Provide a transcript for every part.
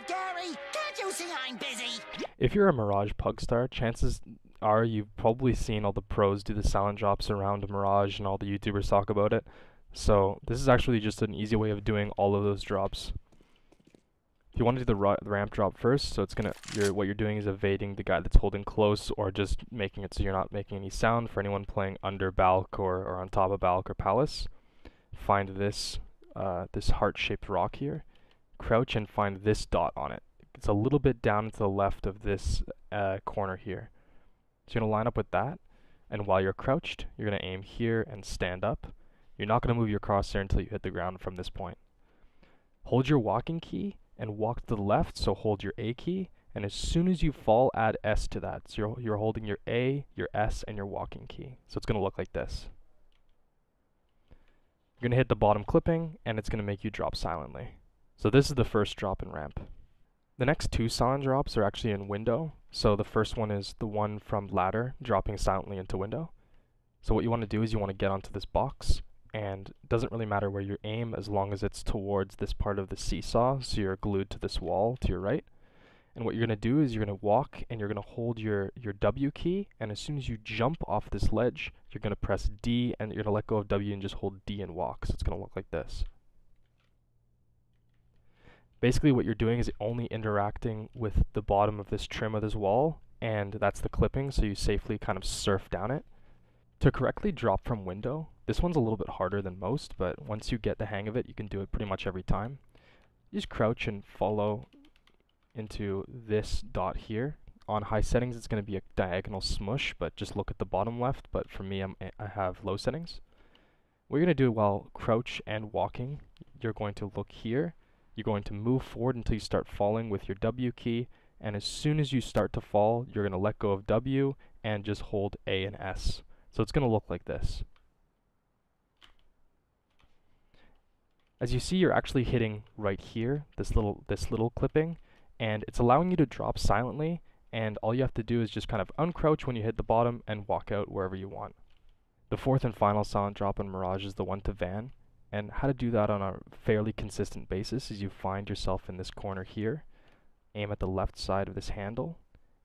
it, Gary! Can't you see I'm busy? If you're a Mirage Pugstar, chances are you've probably seen all the pros do the silent drops around a Mirage and all the YouTubers talk about it. So this is actually just an easy way of doing all of those drops. If you want to do the ramp drop first, so what you're doing is evading the guy that's holding close, or just making it so you're not making any sound for anyone playing under Balk or on top of Balk or Palace. Find this this heart-shaped rock here, crouch and find this dot on it. It's a little bit down to the left of this corner here. So you're going to line up with that, and while you're crouched, you're going to aim here and stand up. You're not going to move your crosshair until you hit the ground from this point. Hold your walking key and walk to the left, so hold your A key, and as soon as you fall, add S to that. So you're holding your A, your S, and your walking key. So it's going to look like this. You're going to hit the bottom clipping, and it's going to make you drop silently. So this is the first drop in ramp. The next two silent drops are actually in window. So the first one is the one from ladder, dropping silently into window. So what you want to do is you want to get onto this box, and it doesn't really matter where you aim as long as it's towards this part of the seesaw, so you're glued to this wall to your right. And what you're going to do is you're going to walk and you're going to hold your W key, and as soon as you jump off this ledge, you're going to press D and you're going to let go of W and just hold D and walk. So it's going to look like this. Basically what you're doing is only interacting with the bottom of this trim of this wall, and that's the clipping, so you safely kind of surf down it. To correctly drop from window, this one's a little bit harder than most, but once you get the hang of it, you can do it pretty much every time. You just crouch and follow into this dot here. On high settings, it's going to be a diagonal smush, but just look at the bottom left, but for me, I have low settings. What you're going to do while crouch and walking, you're going to look here. You're going to move forward until you start falling with your W key, and as soon as you start to fall, you're going to let go of W and just hold A and S. So it's going to look like this. As you see, you're actually hitting right here, this little clipping, and it's allowing you to drop silently, and all you have to do is just kind of uncrouch when you hit the bottom and walk out wherever you want. The fourth and final silent drop in Mirage is the one to van, and how to do that on a fairly consistent basis is you find yourself in this corner here, aim at the left side of this handle,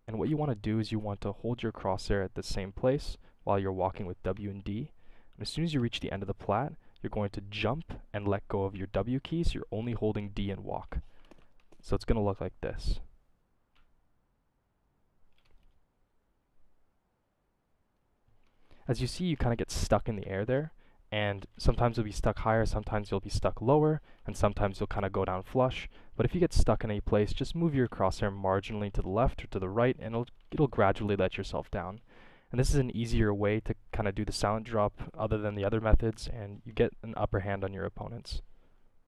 and what you want to do is you want to hold your crosshair at the same place while you're walking with W and D. And as soon as you reach the end of the plat, you're going to jump and let go of your W key, so you're only holding D and walk. So it's going to look like this. As you see, you kind of get stuck in the air there, and sometimes you'll be stuck higher, sometimes you'll be stuck lower, and sometimes you'll kind of go down flush. But if you get stuck in a place, just move your crosshair marginally to the left or to the right, and it'll gradually let yourself down. And this is an easier way to kind of do the silent drop other than the other methods, and you get an upper hand on your opponents.